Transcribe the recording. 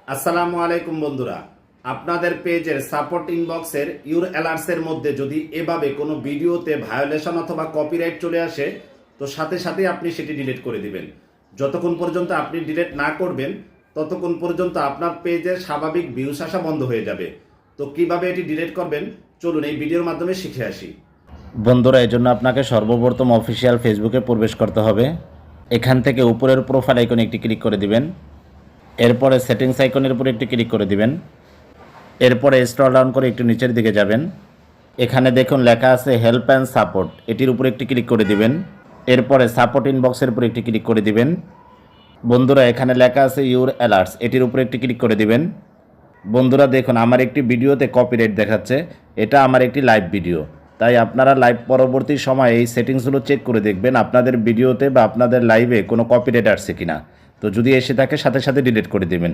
আসসালামু আলাইকুম বন্ধুরা, আপনাদের পেজের সাপোর্ট ইনবক্সের ইউর অ্যালার্টসের মধ্যে যদি এভাবে কোনো ভিডিওতে ভায়োলেশন অথবা কপিরাইট চলে আসে তো সাথে সাথে আপনি সেটি ডিলিট করে দিবেন। যতক্ষণ পর্যন্ত আপনি ডিলিট না করবেন ততক্ষণ পর্যন্ত আপনার পেজের স্বাভাবিক ভিউস আসা বন্ধ হয়ে যাবে। তো কিভাবে এটি ডিলিট করবেন চলুন এই ভিডিওর মাধ্যমে শিখে আসি। বন্ধুরা, এই জন্য আপনাকে সর্বপ্রথম অফিসিয়াল ফেসবুকে প্রবেশ করতে হবে। এখান থেকে উপরের প্রোফাইল আইকনে একটি ক্লিক করে দিবেন। এরপরে সেটিংস আইকনের উপরে একটি ক্লিক করে দিবেন। এরপরে স্ক্রল ডাউন করে একটু নিচের দিকে যাবেন। এখানে দেখুন লেখা আছে হেল্প অ্যান্ড সাপোর্ট, এটির উপরে একটি ক্লিক করে দিবেন। এরপরে সাপোর্ট ইনবক্সের উপরে একটি ক্লিক করে দিবেন। বন্ধুরা, এখানে লেখা আছে ইউর অ্যালার্টস, এটির উপরে একটি ক্লিক করে দিবেন। বন্ধুরা দেখুন, আমার একটি ভিডিওতে কপিরাইট দেখাচ্ছে। এটা আমার একটি লাইভ ভিডিও, তাই আপনারা লাইভ পরবর্তী সময়ে এই সেটিংসগুলো চেক করে দেখবেন আপনাদের ভিডিওতে বা আপনাদের লাইভে কোনো কপিরাইট আসছে কিনা। তো যদি এসে থাকে সাথে সাথে ডিলিট করে দেবেন।